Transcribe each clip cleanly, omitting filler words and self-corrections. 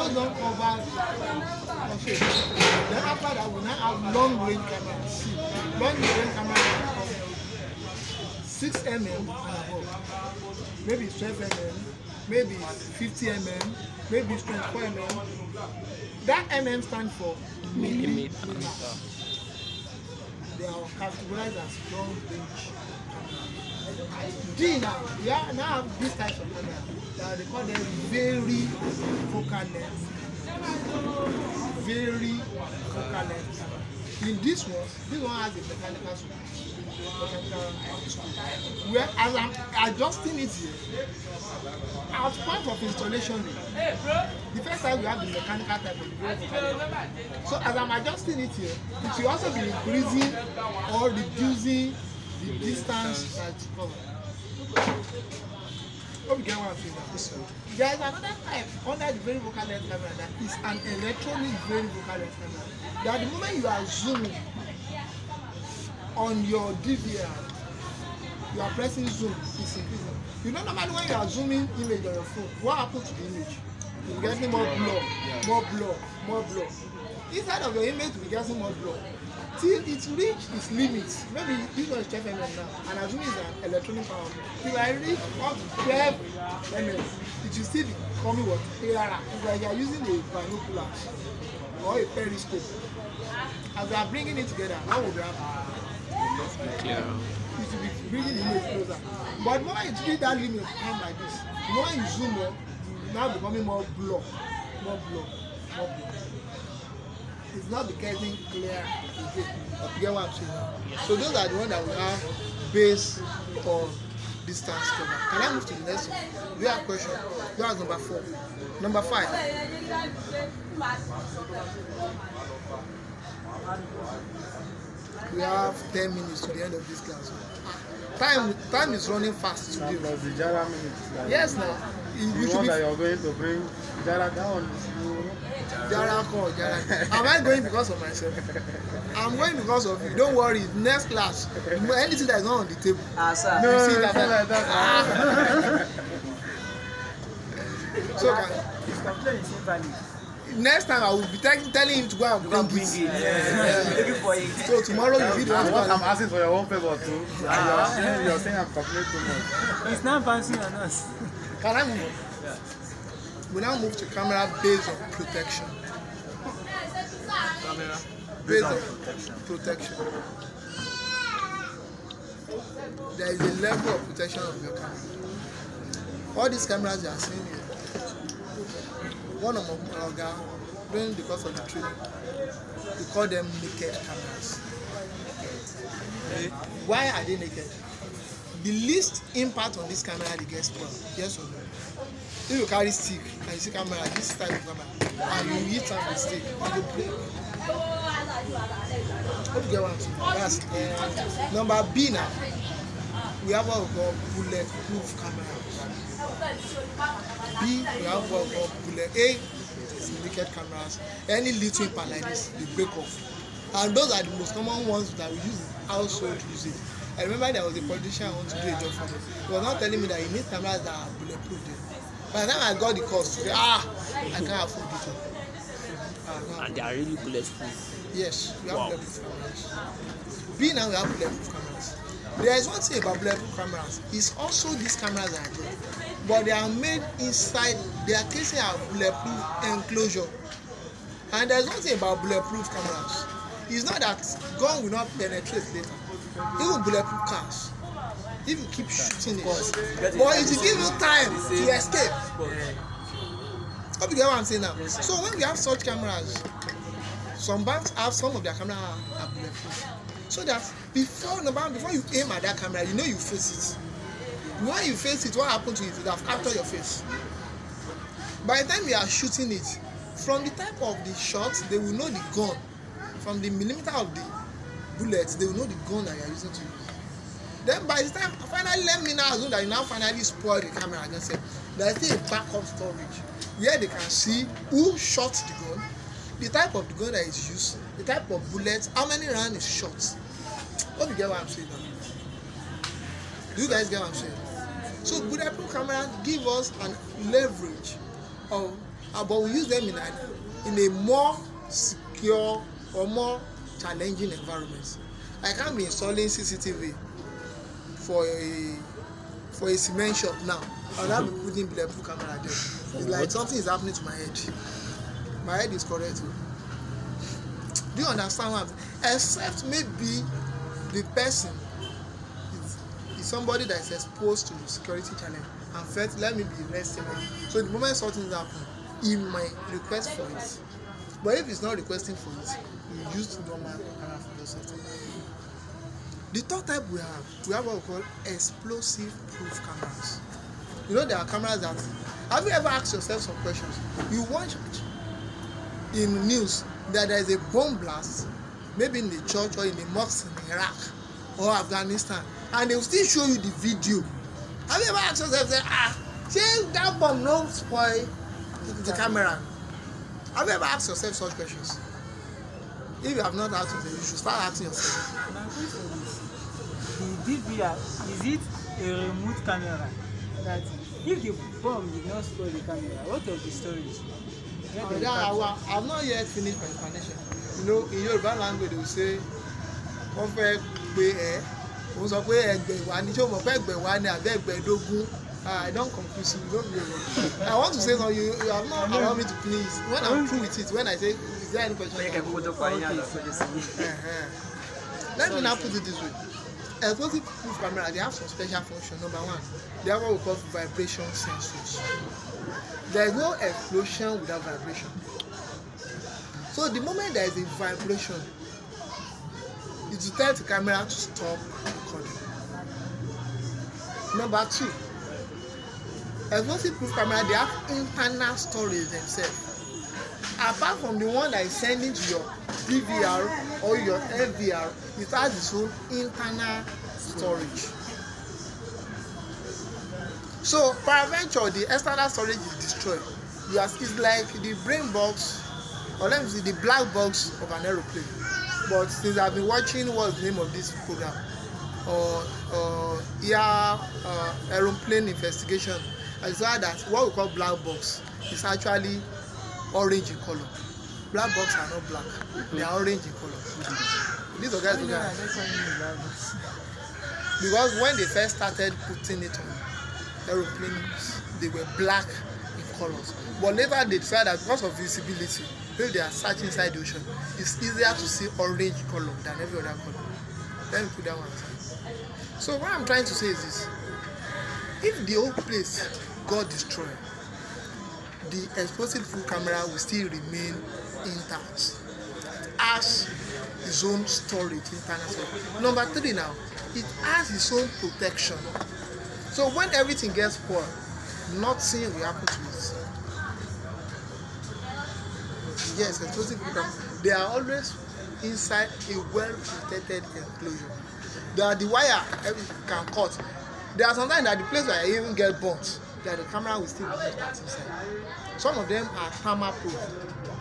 just don't cover the shape. Then after that, we now have long range cameras. See, long range cameras 6 mm and above. Maybe it's 12 mm, maybe it's 50 mm, maybe it's 24 mm. That mm stands for millimeter. They are categorized as long range. D now, we now have these types of cameras. They call them very focal length. Very focal length. In this one has a mechanical switch. Where as I'm adjusting it here, at point of installation, the first time we have the mechanical type of very focal length. So as I'm adjusting it here, it will also be increasing or reducing the distance that you cover. Hope you get what I'm saying now. There is another type under the very focal length camera that is an electronic very focal length camera. That the moment you are zooming on your DVR, you are pressing zoom, it's increasing. You know normally when you are zooming image on your phone, what happens to the image? You're getting more blur, more blur, more blur. Inside of your image, you're getting more blur. Till it reach its limits. Maybe this one is 12 mm now, and assuming it's an electronic power. Till I reach up to 12 mm, it will still be coming what? Clearer. It's like you are using a binocular or a periscope. As we are bringing it together, what will be happening? Clearer. It will be bringing the image closer. But the moment you reach that limit, come like this. The moment you zoom up, it's now becoming more blur, more blur, more blur. It's not becoming clear again. You get what I'm saying now? Yes. So those are the ones that we have base or distance cover. Can I move to the next one? We have a question. That was number 4. Number 5. We have 10 minutes to the end of this class. Time is running fast today. Plus the Jara minutes. Yes, now. You should that you're going to bring Jara down. Jara call, Jara. Am I going because of myself? I'm going because of you. Don't worry. Next class, anything that is not on the table. Sir. No, you see that like that. So next time I will be telling him to go and bring it. Yeah. Looking for it. So tomorrow you video. I'm asking for your own favor too. You're saying I'm calculating too much. It's not fancy on us. Can I move on? Yeah. We now move to camera based on protection. Camera based on protection. There is a level of protection of your camera. All these cameras you are seeing here. One of our guys, during the course of the training, we call them naked cameras. Why are they naked? The least impact on this camera they get spoiled. Yes or no? If you carry stick and you see camera, this type of camera, and you hit on the stick, it will break. Hope you get what I'm saying. That's A. Number B now, we have what we call bulletproof cameras. B, we have what we call bullet. A is naked cameras. Any little impact like this, they break off. And those are the most common ones that we use in household usage. I remember there was a politician I want to do a job for me. He was not telling me that he needs cameras that are bulletproof. By the time I got the cost, I can't afford it. And they are really bulletproof. Yes, we have bulletproof cameras. B, now we have bulletproof cameras. There is one thing about bulletproof cameras. It's also these cameras are there, but they are made inside. Their casing are bulletproof enclosure. And there is one thing about bulletproof cameras. It's not that gun will not penetrate later. Even bulletproof cars, if you keep shooting it, but it will give you time to escape. Hope you get what I'm saying now. So when we have such cameras, some banks have some of their cameras are bulletproof, so that before you aim at that camera, you know you face it. When you face it, what happens to it? It will have captured your face. By the time you are shooting it, from the type of the shots, they will know the gun. From the millimeter of the bullets, they will know the gun that you are using to use. Then by the time, finally, let me now assume that you now finally spoil the camera and say, there is still a backup storage where they can see who shot the gun, the type of the gun that is used, the type of bullets, how many rounds is shot. Hope you get what I'm saying now. Do you guys get what I'm saying? So bulletproof cameras give us an leverage of but we use them in a more secure or more challenging environment. I can't be installing CCTV for a cement shop now. I'll not be putting bulletproof camera there. It's like something is happening to my head. My head is correct. Do you understand what I'm saying? Except maybe the person is somebody that is exposed to security challenge and felt, let me be less safe. So the moment something happen, he might request for it. But if he's not requesting for it, we use normal camera for those settings. The third type we have what we call explosive proof cameras. You know, there are cameras that, have you ever asked yourself some questions? You watch in news that there is a bomb blast, maybe in the church or in the mosque in Iraq or Afghanistan, and they will still show you the video. Have you ever asked yourself, say that bomb no spoil the camera? Have you ever asked yourself such questions? If you have not asked yourself, you should start asking yourself. The DVR, is it a remote camera? That if the bomb did not spoil the camera, what of the storage? I've not yet finished my explanation. You know, in Yoruba language they will say, wọ́n fẹ́ gbé ẹ, wọ́n sọ pé ẹgbẹ́ wa ni, ṣé o mọ̀ pé ẹgbẹ́ wa ni àbí ẹgbẹ́ dógún? I don't confuse you, don't be. I want to say something, you have not allowed me to finish. When I'm through with it, when I say, is there any question? Let me now put it this way. Explosive proof camera, they have some special function. Number one, they have what we call vibration sensors. There is no explosion without vibration. So the moment there is a vibration, it will tell the camera to stop recording. Number two, explosive proof camera, they have internal storage themselves. Apart from the one that is sending to your DVR or your FVR, it has its own internal storage. So peradventure the external storage is destroyed. It's like the brain box, or let me see, the black box of an aeroplane. But since I've been watching, what's the name of this program, aeroplane investigation, I saw that what we call black box is actually orange in color. Black box are not black, they are orange in color. These are guys because when they first started putting it on aeroplanes, they were black in colors. But later they decided that because of visibility, if they are searching inside the ocean, it's easier to see orange color than every other color. Let me put that one aside. So what I'm trying to say is this: if the whole place got destroyed, the explosive proof camera will still remain intact. As its own storage, internal storage. Number three now, it has its own protection. So when everything gets spoiled, nothing will happen to it. Yes, explosive proof camera, they are always inside a well-protected enclosure. The wire can cut. There are sometimes that the place where I even get burnt, that the camera will still be intact inside. Some of them are camera proof,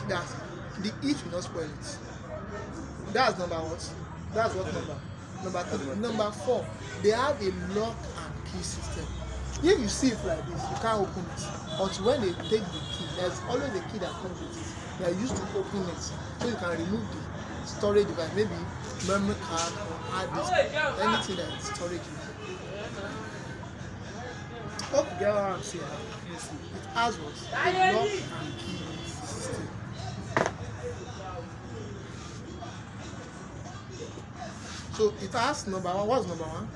that the heat will not spoil it. That's number what? That's what number? Number three. Number four, they have a lock and key system. If you see it like this, you can't open it. Until when they take the key, there's always a key that comes with it. They are used to open it, so you can remove the storage device, maybe memory card or hard disk, anything that is storage. Hope you get what I'm saying. It has what? A lock and key system. So it has number one. What's number one?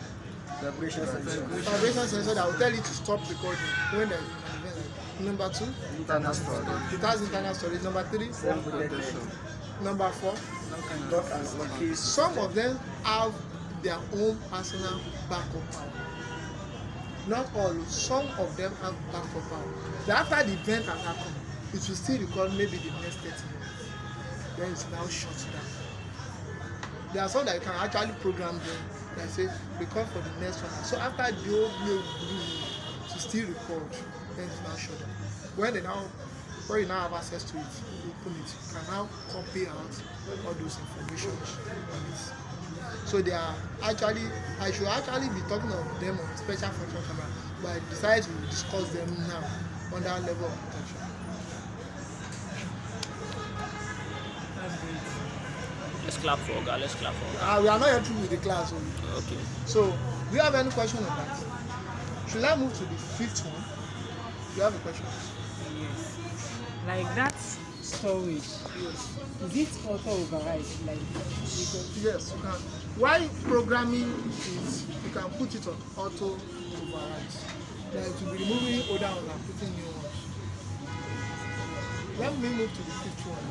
Vibration sensor. Vibration sensor that will tell you to stop recording when there is an event. Number two, Internal storage. it has internal storage. Number three, number four, Lock and key. some of them have their own personal backup power. Not all, some of them have backup power. Then after the event has happened, it will still record maybe the next 30 minutes. Then it's now shut down. There are some that you can actually program them that say record for the next one. So after the whole blue to still record, then it's now shut down. When you now have access to it, you open it, you can now copy out all those information on it. So they are actually, I should actually be talking of them on special function camera, but I decided to discuss them now on that level of protection. Let's clap for Oga. Let's clap for Oga. We are not yet through with the class. Okay. So, do you have any question on that? Should I move to the fifth one? Do you have a question? Yes. Like that storage. Is it auto override? Like yes, you can. Why programming is you can put it on auto override. Like to be removing old ones and putting new ones. Let me move to the fifth one.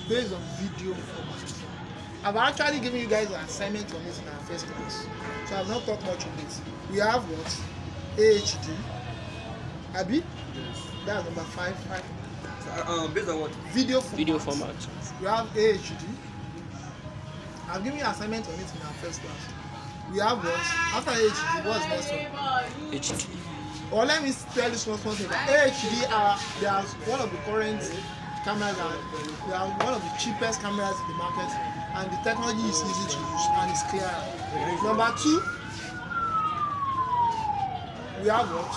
Based on video format. I've actually given you guys an assignment on it in our first class, so I've not talked much on it. We have what? AHD. Abi? Yes. That's number 5. So, based on what? Video format. Video format. We have AHD. I've given you an assignment on it in our first class. We have what? After AHD, what's next one? HD. Or let me tell you something. AHD they are one of the current cameras, they are one of the cheapest cameras in the market, and the technology is easy to use and it's clear. Number 2, we have what?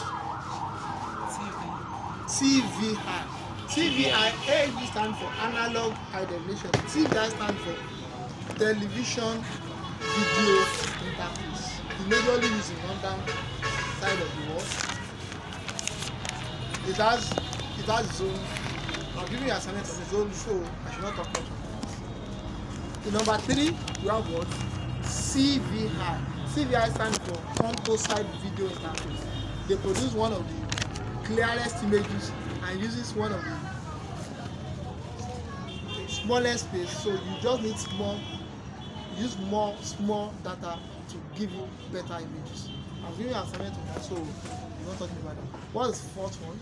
TVI. TVI, AHD stands for analog high definition. TVI stands for television video interface. It's majorly used in one side of the world. It has its own. I'll give you an assignment on its own, so I should not talk much about it. In number 3, we have what? CVI. CVI stands for composite video interface. They produce one of the clearest images and uses one of the smallest space, so you just need small data to give you better images. I'll give you an assignment on that, so we're not talking about that. What is the fourth one?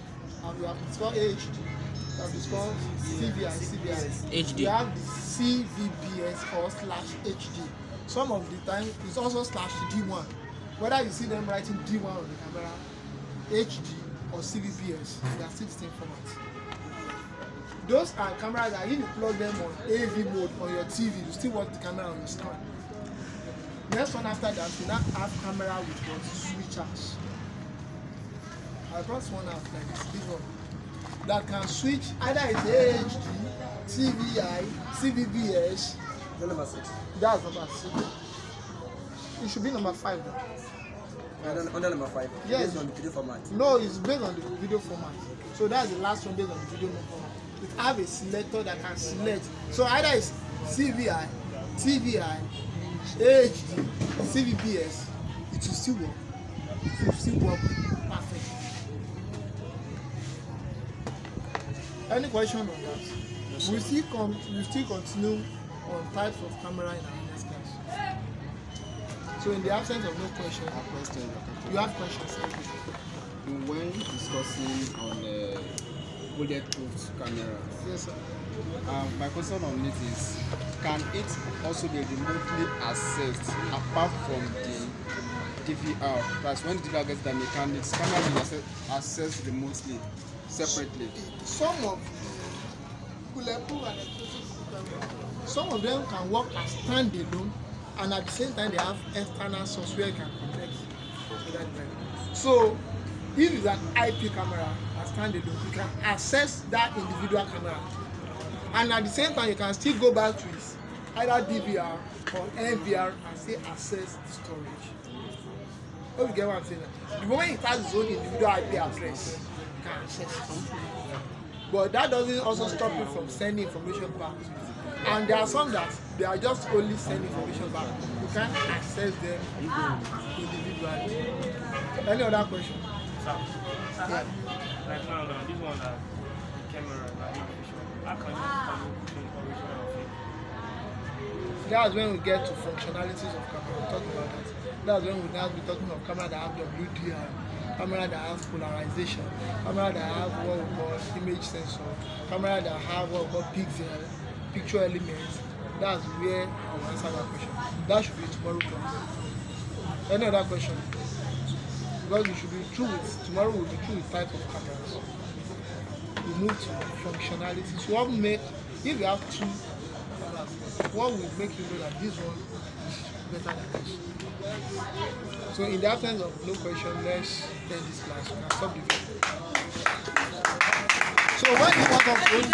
We have discussed AHD. We have discussed CVI. HD. We have the CVBS or /HD. Some of the time it's also /D1. Whether you see them writing D1 on the camera, HD or CVBS, they are still the same format. Those are cameras that if you plug them on AV mode on your TV, you still watch the camera on your screen. Next one after that, we now have camera with what? Switchers. I brought one out like this one that can switch either it's AHD, TVI, CVBS. Number 6. That's number 6. It should be number 5 though. Under number 5. Yes. Based on the video format. No, it's based on the video format. So that's the last one based on the video format. It have a selector that can select. So either it's CVI, TVI, AHD, CVBS, it will still work. It will still work perfect. Any question on that? Yes, we still continue on types of camera in our next class. So in the absence of no question, you have questions. When discussing on bulletproof cameras, Yes, sir. my question on it is, can it also be remotely accessed apart from the DVR? That's when the DVR gets the mechanics, camera will access remotely, separately. Some of bulletproof and some of them can work as standalone, and at the same time they have external software you can connect to that device. So if it's an IP camera as standalone, you can access that individual camera, and at the same time you can still go back to it, either DVR or NVR, and still access the storage. Hope you get what I'm saying. The moment it has its own individual IP address, you can access it. But that doesn't also stop you from sending information back. And there are some that they are just only sending information back. You can't access them individually. Any other question? Sir, yeah. Like now, this one has camera, how can you put original of it? That's when we get to functionalities of camera. We'll talk about that. That's when we'll now be talking of camera that have WDR, camera that have polarization, camera that have what we call image sensor, camera that have what we call pixel, picture elements. That's where I will answer that question. That should be tomorrow class. Any other question? Because we should be true with, tomorrow we'll be true with type of cameras. We move to functionality. So what will make, if you have two cameras, what will make you know that this one is better than this? So in the absence of no question, let's end this class. We can stop the video. So when you want to go to